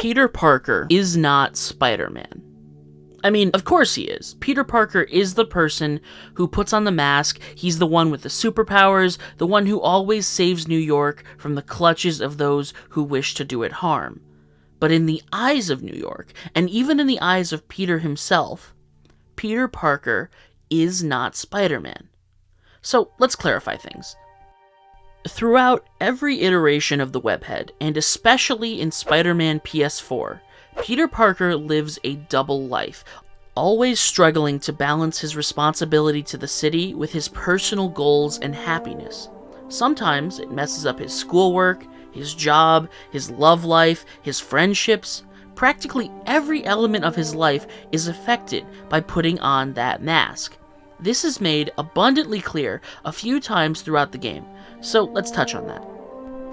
Peter Parker is not Spider-Man. I mean, of course he is. Peter Parker is the person who puts on the mask. He's the one with the superpowers, the one who always saves New York from the clutches of those who wish to do it harm. But in the eyes of New York, and even in the eyes of Peter himself, Peter Parker is not Spider-Man. So let's clarify things. Throughout every iteration of the webhead, and especially in Spider-Man PS4, Peter Parker lives a double life, always struggling to balance his responsibility to the city with his personal goals and happiness. Sometimes it messes up his schoolwork, his job, his love life, his friendships. Practically every element of his life is affected by putting on that mask. This is made abundantly clear a few times throughout the game, so let's touch on that.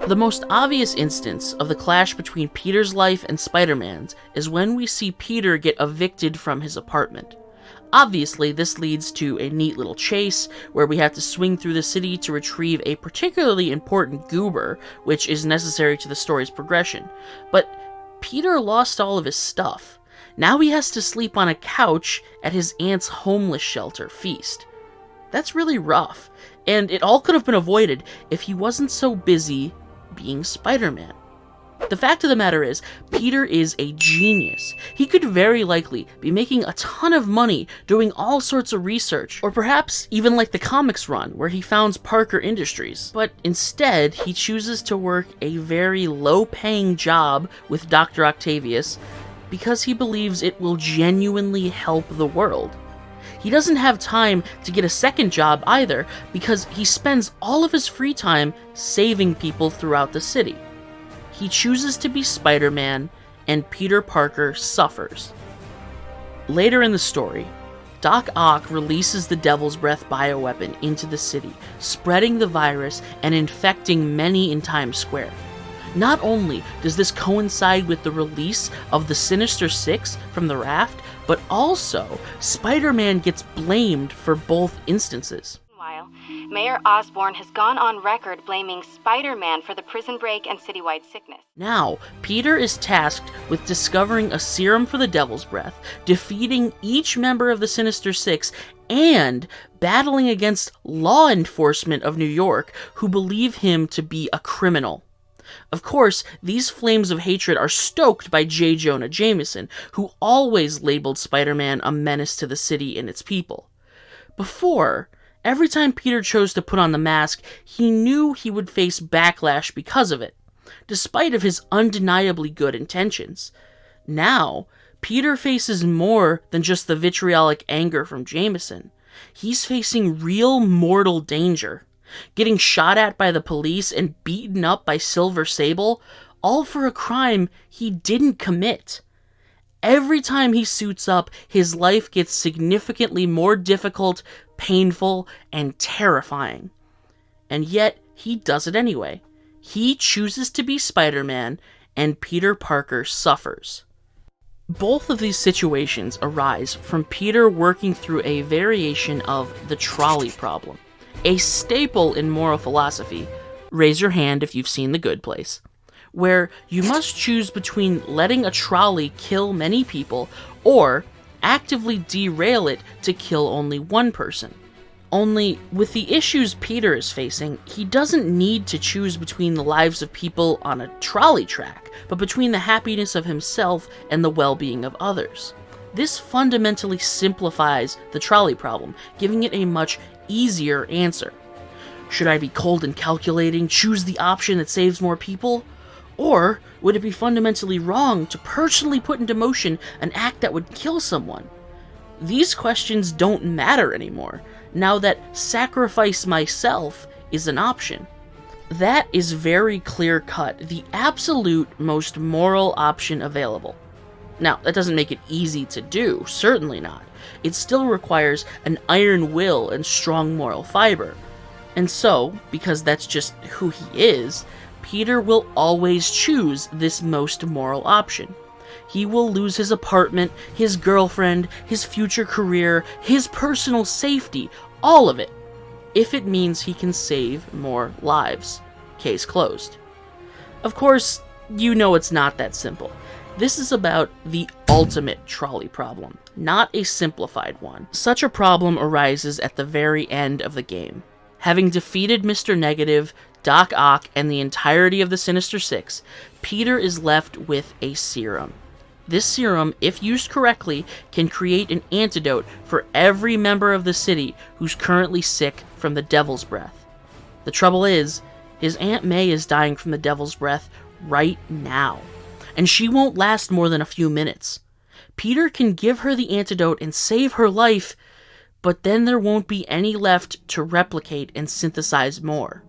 The most obvious instance of the clash between Peter's life and Spider-Man's is when we see Peter get evicted from his apartment. Obviously, this leads to a neat little chase, where we have to swing through the city to retrieve a particularly important goober, which is necessary to the story's progression. But Peter lost all of his stuff. Now he has to sleep on a couch at his aunt's homeless shelter feast. That's really rough, and it all could have been avoided if he wasn't so busy being Spider-Man. The fact of the matter is, Peter is a genius. He could very likely be making a ton of money doing all sorts of research, or perhaps even like the comics run where he founds Parker Industries. But instead, he chooses to work a very low-paying job with Dr. Octavius because he believes it will genuinely help the world. He doesn't have time to get a second job either because he spends all of his free time saving people throughout the city. He chooses to be Spider-Man, and Peter Parker suffers. Later in the story, Doc Ock releases the Devil's Breath bioweapon into the city, spreading the virus and infecting many in Times Square. Not only does this coincide with the release of the Sinister Six from the raft, but also Spider-Man gets blamed for both instances. Meanwhile, Mayor Osborn has gone on record blaming Spider-Man for the prison break and citywide sickness. Now, Peter is tasked with discovering a serum for the Devil's Breath, defeating each member of the Sinister Six, and battling against law enforcement of New York who believe him to be a criminal. Of course, these flames of hatred are stoked by J. Jonah Jameson, who always labeled Spider-Man a menace to the city and its people. Before, every time Peter chose to put on the mask, he knew he would face backlash because of it, despite of his undeniably good intentions. Now, Peter faces more than just the vitriolic anger from Jameson. He's facing real mortal danger. Getting shot at by the police and beaten up by Silver Sable, all for a crime he didn't commit. Every time he suits up, his life gets significantly more difficult, painful, and terrifying. And yet, he does it anyway. He chooses to be Spider-Man, and Peter Parker suffers. Both of these situations arise from Peter working through a variation of the trolley problem. A staple in moral philosophy, raise your hand if you've seen The Good Place, where you must choose between letting a trolley kill many people or actively derail it to kill only one person. Only, with the issues Peter is facing, he doesn't need to choose between the lives of people on a trolley track, but between the happiness of himself and the well-being of others. This fundamentally simplifies the trolley problem, giving it a much easier answer. Should I be cold and calculating, choose the option that saves more people? Or would it be fundamentally wrong to personally put into motion an act that would kill someone? These questions don't matter anymore, now that sacrifice myself is an option. That is very clear-cut, the absolute most moral option available. Now, that doesn't make it easy to do, certainly not. It still requires an iron will and strong moral fiber. And so, because that's just who he is, Peter will always choose this most moral option. He will lose his apartment, his girlfriend, his future career, his personal safety, all of it, if it means he can save more lives. Case closed. Of course, you know it's not that simple. This is about the ultimate trolley problem, not a simplified one. Such a problem arises at the very end of the game. Having defeated Mr. Negative, Doc Ock, and the entirety of the Sinister Six, Peter is left with a serum. This serum, if used correctly, can create an antidote for every member of the city who's currently sick from the Devil's Breath. The trouble is, his Aunt May is dying from the Devil's Breath right now, and she won't last more than a few minutes. Peter can give her the antidote and save her life, but then there won't be any left to replicate and synthesize more.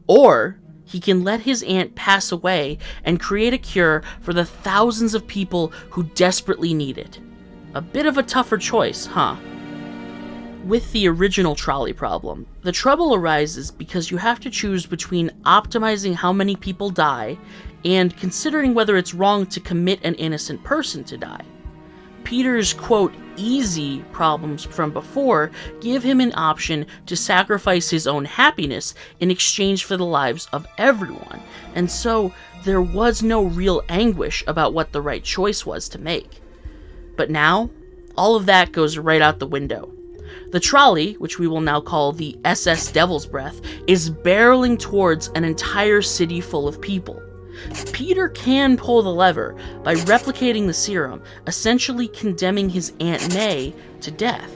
Or he can let his aunt pass away and create a cure for the thousands of people who desperately need it. A bit of a tougher choice, huh? With the original trolley problem, the trouble arises because you have to choose between optimizing how many people die and considering whether it's wrong to commit an innocent person to die. Peter's, quote, easy problems from before give him an option to sacrifice his own happiness in exchange for the lives of everyone, and so there was no real anguish about what the right choice was to make. But now, all of that goes right out the window. The trolley, which we will now call the SS Devil's Breath, is barreling towards an entire city full of people. Peter can pull the lever by replicating the serum, essentially condemning his Aunt May to death.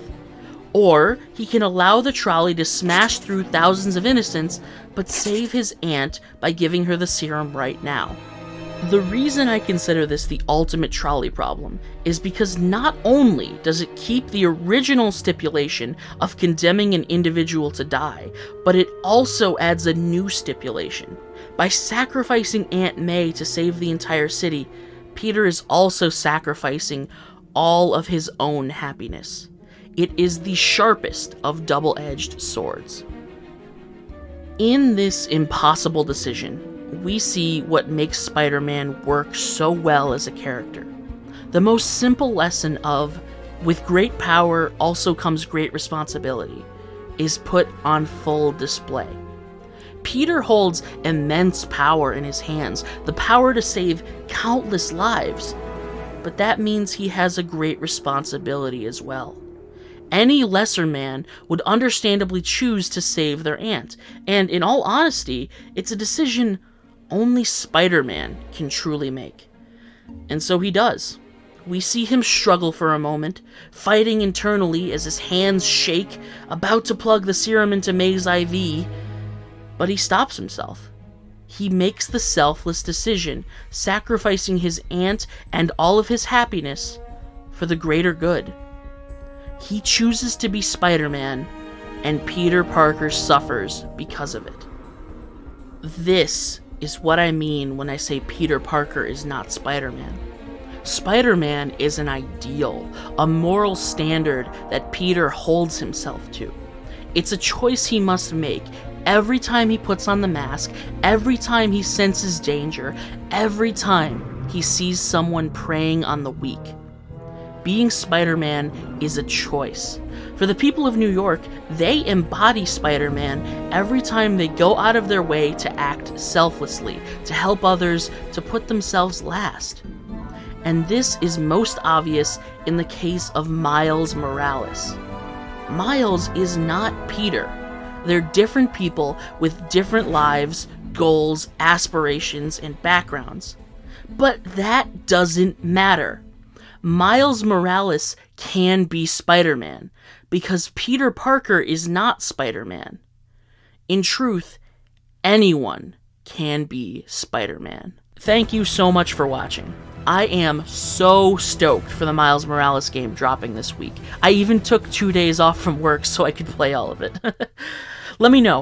Or he can allow the trolley to smash through thousands of innocents, but save his aunt by giving her the serum right now. The reason I consider this the ultimate trolley problem is because not only does it keep the original stipulation of condemning an individual to die, but it also adds a new stipulation. By sacrificing Aunt May to save the entire city, Peter is also sacrificing all of his own happiness. It is the sharpest of double-edged swords. In this impossible decision, we see what makes Spider-Man work so well as a character. The most simple lesson of, with great power also comes great responsibility, is put on full display. Peter holds immense power in his hands, the power to save countless lives, but that means he has a great responsibility as well. Any lesser man would understandably choose to save their aunt, and in all honesty, it's a decision only Spider-Man can truly make. And so he does. We see him struggle for a moment, fighting internally as his hands shake, about to plug the serum into May's IV, but he stops himself. He makes the selfless decision, sacrificing his aunt and all of his happiness for the greater good. He chooses to be Spider-Man, and Peter Parker suffers because of it. This is what I mean when I say Peter Parker is not Spider-Man. Spider-Man is an ideal, a moral standard that Peter holds himself to. It's a choice he must make every time he puts on the mask, every time he senses danger, every time he sees someone preying on the weak. Being Spider-Man is a choice. For the people of New York, they embody Spider-Man every time they go out of their way to act selflessly, to help others, to put themselves last. And this is most obvious in the case of Miles Morales. Miles is not Peter. They're different people with different lives, goals, aspirations, and backgrounds. But that doesn't matter. Miles Morales can be Spider-Man, because Peter Parker is not Spider-Man. In truth, anyone can be Spider-Man. Thank you so much for watching. I am so stoked for the Miles Morales game dropping this week. I even took 2 days off from work so I could play all of it. Let me know,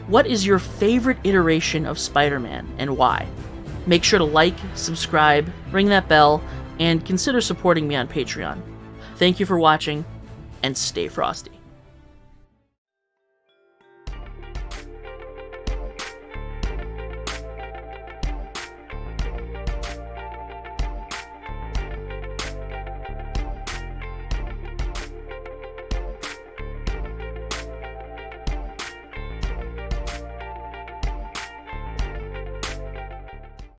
what is your favorite iteration of Spider-Man and why? Make sure to like, subscribe, ring that bell, and consider supporting me on Patreon. Thank you for watching, and stay frosty.